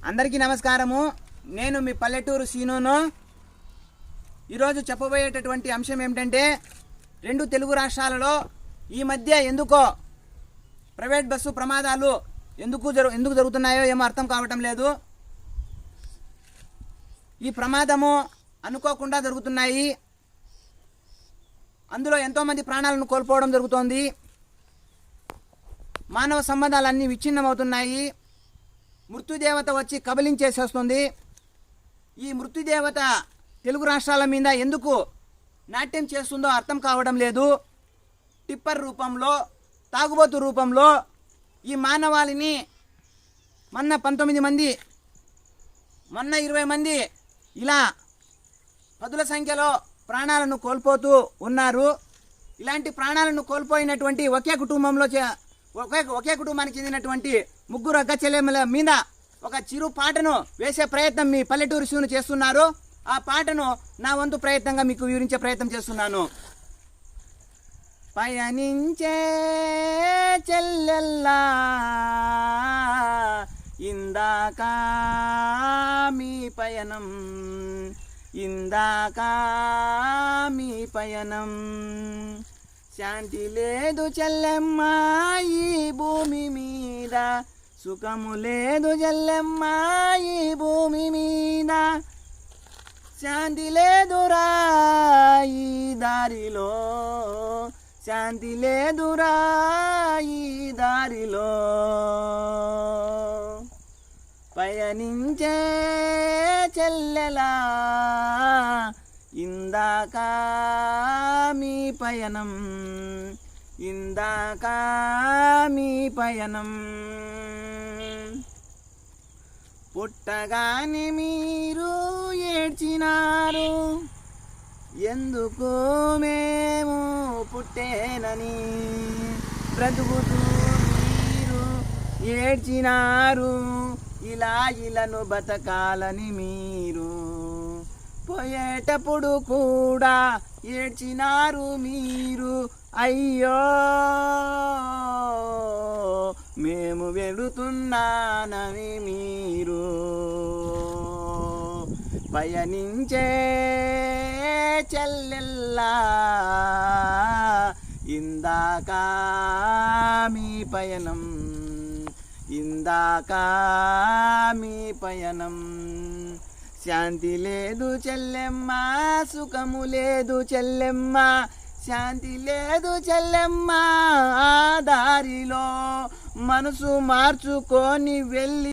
అందరికీ నమస్కారము. నేను మీ పల్లెటూరు సీనును. ఈరోజు చెప్పబోయేటటువంటి అంశం ఏమిటంటే, రెండు తెలుగు రాష్ట్రాలలో ఈ మధ్య ఎందుకో ప్రైవేట్ బస్సు ప్రమాదాలు ఎందుకు జరుగుతున్నాయో ఏమో అర్థం కావటం లేదు. ఈ ప్రమాదము అనుకోకుండా జరుగుతున్నాయి. అందులో ఎంతోమంది ప్రాణాలను కోల్పోవడం జరుగుతోంది. మానవ సంబంధాలన్నీ విచ్ఛిన్నమవుతున్నాయి. మృత్యుదేవత వచ్చి కబలించేసేస్తుంది. ఈ మృత్యుదేవత తెలుగు రాష్ట్రాల మీద ఎందుకు నాట్యం చేస్తుందో అర్థం కావడం లేదు. టిప్పర్ రూపంలో, తాగుబోతు రూపంలో ఈ మానవాళిని మొన్న 19 మంది, మొన్న 20 మంది ఇలా పదుల సంఖ్యలో ప్రాణాలను కోల్పోతూ ఉన్నారు. ఇలాంటి ప్రాణాలను కోల్పోయినటువంటి ఒకే కుటుంబానికి చెందినటువంటి ముగ్గురు అక్క చెల్లెమ్మల మీద ఒక చిరు పాటను వేసే ప్రయత్నం మీ పల్లెటూరు సీను చేస్తున్నారు. ఆ పాటను నా వంతు ప్రయత్నంగా మీకు వివరించే ప్రయత్నం చేస్తున్నాను. పయనించే చెల్లెల్లా ఇందాక మీ పయనం, ఇందాక మీ పయనం. శాంతి లేదు చెల్లెమ్మ ఈ భూమి మీద, సుఖము లేదు చెల్లెమ్మ ఈ భూమి మీద. శాంతి లేదురా ఈ దారిలో, శాంతి లేదురా ఈ దారిలో. పయనించే చెల్లెలా ఇందాక మీ పయనం, ఇందాక మీ పయనం. పుట్టగానే మీరు ఏడ్చినారు, ఎందుకు మేము పుట్టేనని. బ్రతుకుతూ మీరు ఏడ్చినారు, ఇలా ఇలను బతకాలని మీరు. పోయేటప్పుడు కూడా ఏడ్చినారు మీరు, అయ్యో మేము వెళుతున్నానని మీరు. పయనించే చెల్లెల్లా ఇందాక మీ పయనం, ఇందాక మీ పయనం. శాంతి లేదు చెల్లెమ్మ, సుఖము లేదు చెల్లెమ్మ, శాంతి లేదు చెల్లెమ్మ. ఆ దారిలో మనసు మార్చుకొని వెళ్ళి